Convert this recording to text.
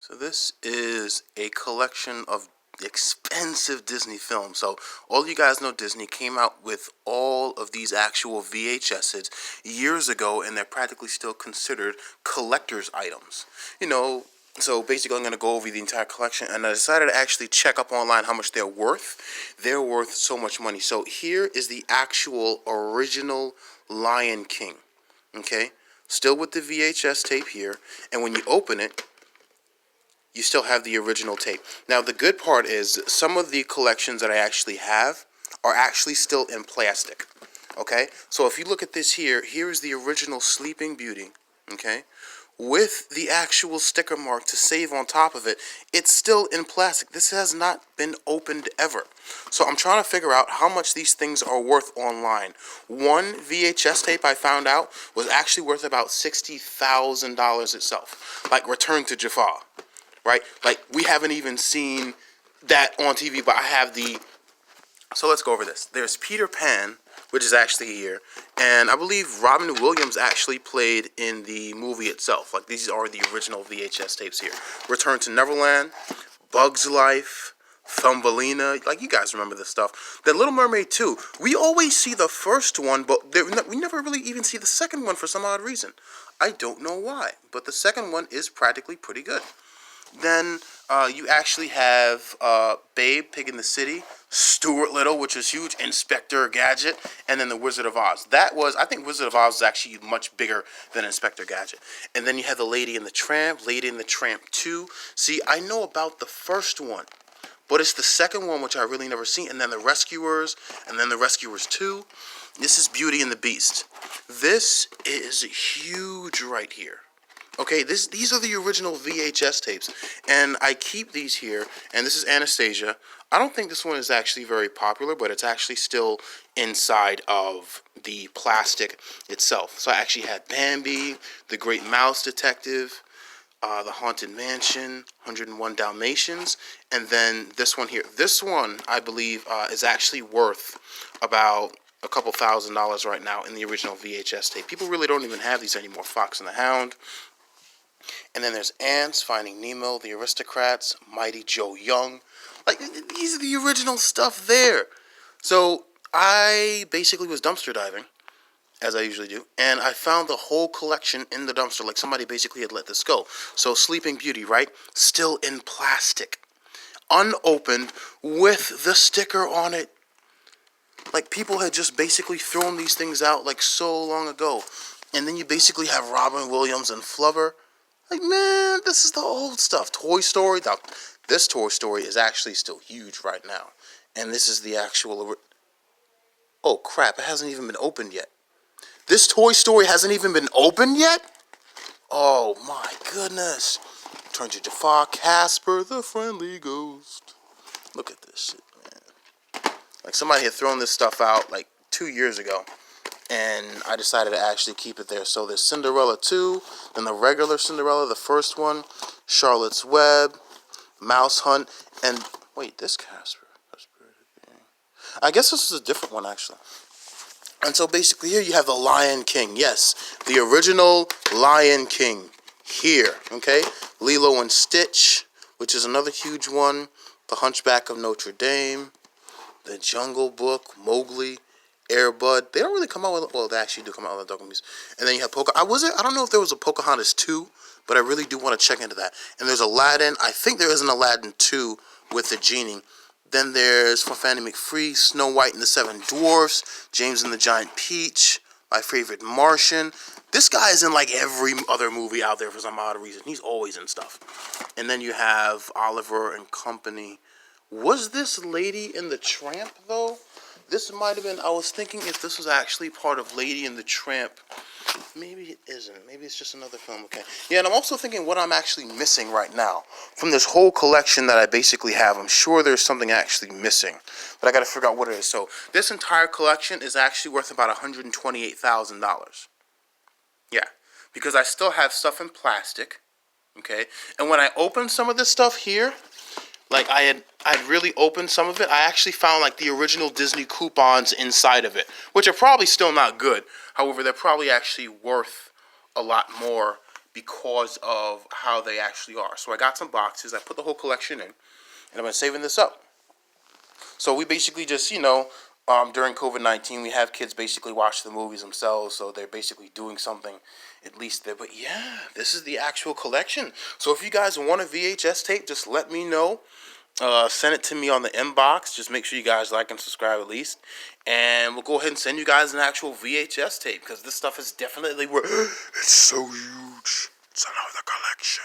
So this is a collection of expensive Disney films. So all you guys know, Disney came out with all of these actual VHSs years ago, and they're practically still considered collector's items. So basically I'm going to go over the entire collection, and I decided to actually check up online how much they're worth. They're worth so much money. So here is the actual original Lion King. Okay? Still with the VHS tape here, and when you open it, you still have the original tape. Now, the good part is some of the collections that I actually have are actually still in plastic. Okay? So if you look at this here, here is the original Sleeping Beauty. Okay? With the actual sticker mark to save on top of it, it's still in plastic. This has not been opened ever. So I'm trying to figure out how much these things are worth online. One VHS tape I found out was actually worth about $60,000 itself. Like Return to Jafar. Right? Like, we haven't even seen that on TV, but I have the... So let's go over this. There's Peter Pan, which is actually here, and I believe Robin Williams actually played in the movie itself. Like, these are the original VHS tapes here. Return to Neverland, Bug's Life, Thumbelina. Like, you guys remember this stuff. The Little Mermaid 2. We always see the first one, but we never really even see the second one for some odd reason. I don't know why, but the second one is practically pretty good. Then you actually have Babe, Pig in the City, Stuart Little, which is huge, Inspector Gadget, and then The Wizard of Oz. I think Wizard of Oz is actually much bigger than Inspector Gadget. And then you have The Lady and the Tramp, Lady and the Tramp 2. See, I know about the first one, but it's the second one which I really never seen. And then The Rescuers, and then The Rescuers 2. This is Beauty and the Beast. This is huge right here. Okay, these are the original VHS tapes, and I keep these here, and this is Anastasia. I don't think this one is actually very popular, but it's actually still inside of the plastic itself. So I actually had Bambi, The Great Mouse Detective, The Haunted Mansion, 101 Dalmatians, and then this one here. This one, I believe, is actually worth about a couple $1,000s right now in the original VHS tape. People really don't even have these anymore. Fox and the Hound. And then there's Ants, Finding Nemo, The Aristocrats, Mighty Joe Young. Like, these are the original stuff there. So I basically was dumpster diving, as I usually do, and I found the whole collection in the dumpster. Like, somebody basically had let this go. So Sleeping Beauty, right? Still in plastic. Unopened with the sticker on it. Like, people had just basically thrown these things out like so long ago. And then you basically have Robin Williams and Flubber. Like, man, this is the old stuff. Toy Story. Now, this Toy Story is actually still huge right now. And this is the actual... Oh, crap. It hasn't even been opened yet. This Toy Story hasn't even been opened yet? Oh, my goodness. Turn to Jafar, Casper, the Friendly Ghost. Look at this shit, man. Like, somebody had thrown this stuff out, like, 2 years ago. And I decided to actually keep it there. So there's Cinderella 2, then the regular Cinderella, the first one, Charlotte's Web, Mouse Hunt, and wait, this Casper. I guess this is a different one, actually. And so basically here you have the Lion King. Yes, the original Lion King here, okay? Lilo and Stitch, which is another huge one, The Hunchback of Notre Dame, The Jungle Book, Mowgli, Air Bud. They don't really come out with... Well, they actually do come out with documentaries. And then you have Pocahontas. I don't know if there was a Pocahontas 2, but I really do want to check into that. And there's Aladdin. I think there is an Aladdin 2 with the genie. Then there's For Fanny McPhee, Snow White and the Seven Dwarfs, James and the Giant Peach, My Favorite Martian. This guy is in like every other movie out there for some odd reason. He's always in stuff. And then you have Oliver and Company. Was this Lady and the Tramp, though? This might have been... I was thinking if this was actually part of Lady and the Tramp. Maybe it isn't. Maybe it's just another film. Okay. Yeah, and I'm also thinking what I'm actually missing right now. From this whole collection that I basically have, I'm sure there's something actually missing. But I got to figure out what it is. So this entire collection is actually worth about $128,000. Yeah. Because I still have stuff in plastic. Okay. And when I open some of this stuff here... Like, I'd really opened some of it. I actually found, like, the original Disney coupons inside of it, which are probably still not good. However, they're probably actually worth a lot more because of how they actually are. So I got some boxes. I put the whole collection in, and I've been saving this up. So we basically just, during COVID-19, we have kids basically watch the movies themselves, so they're basically doing something at least there. But yeah, this is the actual collection. So if you guys want a VHS tape, just let me know. Send it to me on the inbox. Just make sure you guys like and subscribe at least. And we'll go ahead and send you guys an actual VHS tape, because this stuff is definitely worth. It's so huge. It's another collection.